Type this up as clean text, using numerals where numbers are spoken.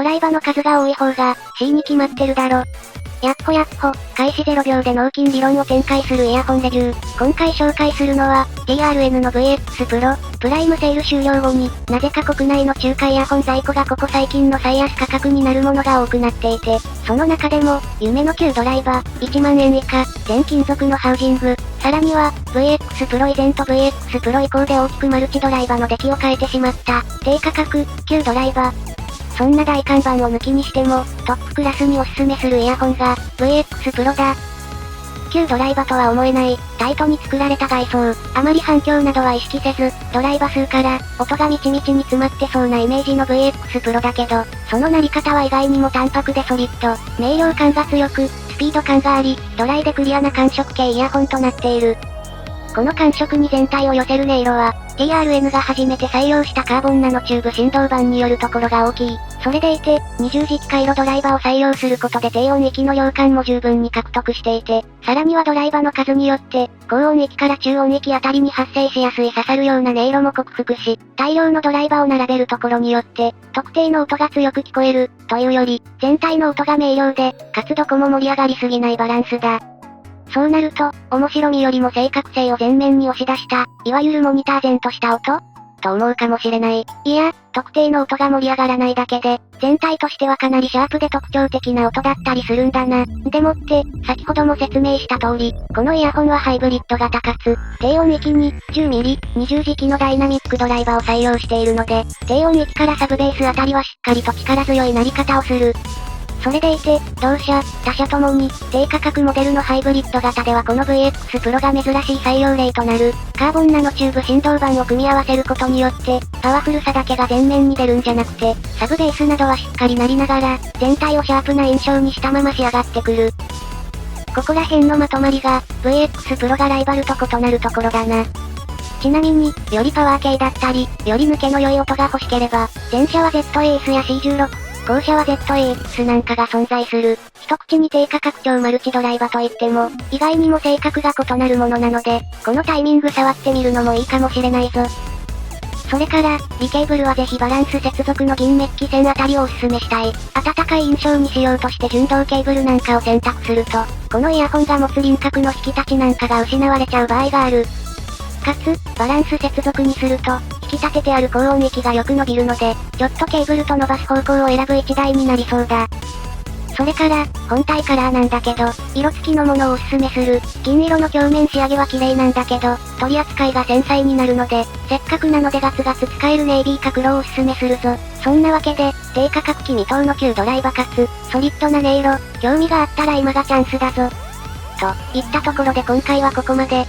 ドライバの数が多い方が、C に決まってるだろ。やっほやっほ、開始0秒で納金理論を展開するイヤホンレビュー。今回紹介するのは、TRN の VX Pro。プライムセール終了後に、なぜか国内の中華イヤホン在庫がここ最近の最安価格になるものが多くなっていて、その中でも、夢の旧ドライバー、1万円以下、全金属のハウジング、さらには、VX Pro 以前と VX Pro 以降で大きくマルチドライバーの出来を変えてしまった、低価格、旧ドライバー。そんな大看板を抜きにしても、トップクラスにおすすめするイヤホンが、VX Pro だ。旧ドライバーとは思えない、タイトに作られた外装。あまり反響などは意識せず、ドライバー数から、音がみちみちに詰まってそうなイメージの VX Pro だけど、そのなり方は意外にも淡白でソリッド、明瞭感が強く、スピード感があり、ドライでクリアな感触系イヤホンとなっている。この感触に全体を寄せる音色は、TRN が初めて採用したカーボンナノチューブ振動板によるところが大きい。それでいて、20磁気回路ドライバーを採用することで低音域の量感も十分に獲得していて、さらにはドライバーの数によって、高音域から中音域あたりに発生しやすい刺さるような音色も克服し、大量のドライバーを並べるところによって、特定の音が強く聞こえる、というより、全体の音が明瞭で、かつどこも盛り上がりすぎないバランスだ。そうなると、面白みよりも正確性を前面に押し出した、いわゆるモニター前とした音と思うかもしれない。いや、特定の音が盛り上がらないだけで、全体としてはかなりシャープで特徴的な音だったりするんだな。でもって、先ほども説明した通り、このイヤホンはハイブリッド型かつ、低音域に 10mm、20磁気のダイナミックドライバーを採用しているので、低音域からサブベースあたりはしっかりと力強い鳴り方をする。それでいて、同社、他社ともに、低価格モデルのハイブリッド型ではこの VX Pro が珍しい採用例となる、カーボンナノチューブ振動板を組み合わせることによって、パワフルさだけが前面に出るんじゃなくて、サブベースなどはしっかり鳴りながら、全体をシャープな印象にしたまま仕上がってくる。ここら辺のまとまりが、VX Pro がライバルと異なるところだな。ちなみに、よりパワー系だったり、より抜けの良い音が欲しければ、前者は ZAS や C16、後者は ZAX なんかが存在する。一口に低価格超マルチドライバーといっても、意外にも性格が異なるものなので、このタイミング触ってみるのもいいかもしれないぞ。それから、尾ケーブルはぜひバランス接続の銀メッキ線あたりをおすすめしたい。温かい印象にしようとして純銅ケーブルなんかを選択すると、このイヤホンが持つ輪郭の引き立ちなんかが失われちゃう場合がある。かつ、バランス接続にすると、引き立ててある高音域がよく伸びるので、ちょっとケーブルと伸ばす方向を選ぶ一台になりそうだ。それから、本体カラーなんだけど、色付きのものをおすすめする。銀色の表面仕上げは綺麗なんだけど、取り扱いが繊細になるので、せっかくなのでガツガツ使えるネイビーか黒をおすすめするぞ。そんなわけで、低価格機未踏の旧ドライバーかつ、ソリッドな音色、興味があったら今がチャンスだぞ。といったところで今回はここまで。